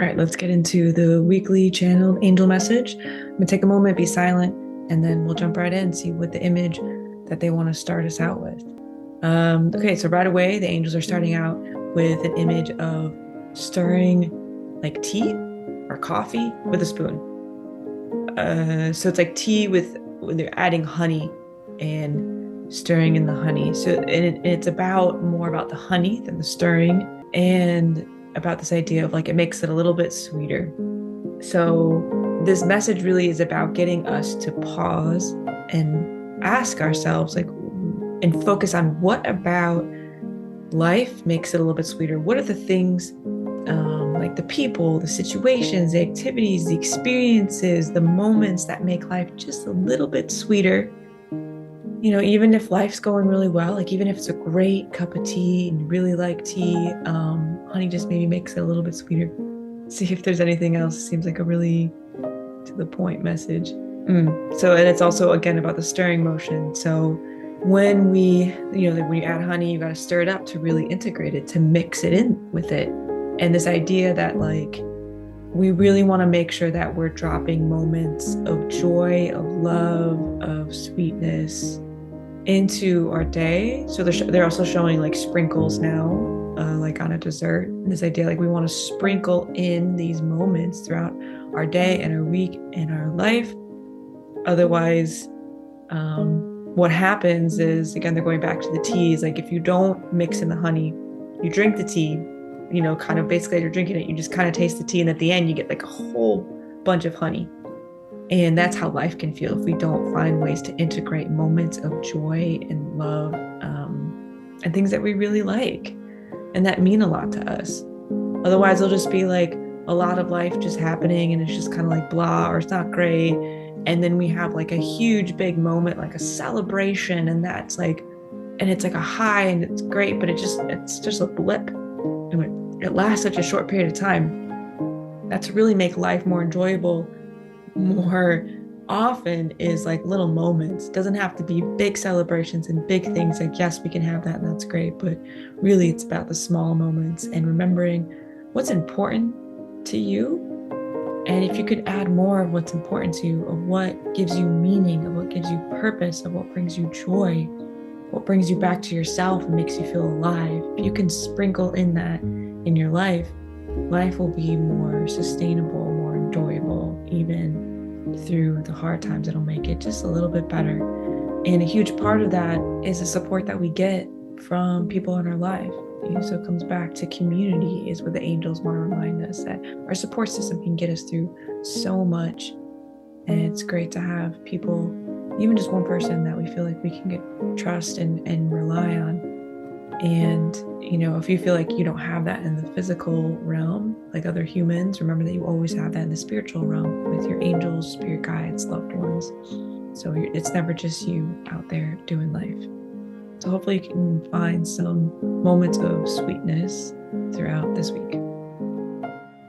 All right, let's get into the weekly channeled angel message. I'm going to take a moment, be silent, and then we'll jump right in and see what the image that they want to start us out with. Okay, so right away, the angels are starting out with an image of stirring like tea or coffee with a spoon. So it's like tea when they're adding honey and stirring in the honey. So it's about more about the honey than the stirring, and about this idea of like it makes it a little bit sweeter. So this message really is about getting us to pause and ask ourselves like and focus on what about life makes it a little bit sweeter. What are the things like the people, the situations, the activities, the experiences, the moments that make life just a little bit sweeter? Even if life's going really well, like even if it's a great cup of tea and you really like tea, honey just maybe makes it a little bit sweeter. See if there's anything else. Seems like a really to the point message. So, and it's also again about the stirring motion. So when when you add honey, you got to stir it up to really integrate it, to mix it in with it. And this idea that like we really want to make sure that we're dropping moments of joy, of love, of sweetness into our day. So they're also showing like sprinkles now, like on a dessert. And this idea like we want to sprinkle in these moments throughout our day and our week and our life. Otherwise, what happens is, again, they're going back to the teas. Like if you don't mix in the honey, you drink the tea, kind of basically as you're drinking it, you just kind of taste the tea. And at the end, you get like a whole bunch of honey. And that's how life can feel if we don't find ways to integrate moments of joy and love, and things that we really like and that mean a lot to us. Otherwise, it'll just be like a lot of life just happening and it's just kind of like blah, or it's not great. And then we have like a huge big moment, like a celebration, and that's like, and it's like a high and it's great, but it's just a blip. And it lasts such a short period of time. That to really make life more enjoyable more often is like little moments. It doesn't have to be big celebrations and big things. Like, yes, we can have that and that's great, but really it's about the small moments and remembering what's important to you. And if you could add more of what's important to you, of what gives you meaning, of what gives you purpose, of what brings you joy, what brings you back to yourself and makes you feel alive, if you can sprinkle in that in your life, life will be more sustainable, more enjoyable, even through the hard times. It'll make it just a little bit better. And a huge part of that is the support that we get from people in our life. So it comes back to community is what the angels want to remind us, that our support system can get us through so much. And it's great to have people, even just one person that we feel like we can get trust and rely on. And, if you feel like you don't have that in the physical realm, like other humans, remember that you always have that in the spiritual realm with your angels, spirit guides, loved ones. So it's never just you out there doing life. So hopefully you can find some moments of sweetness throughout this week.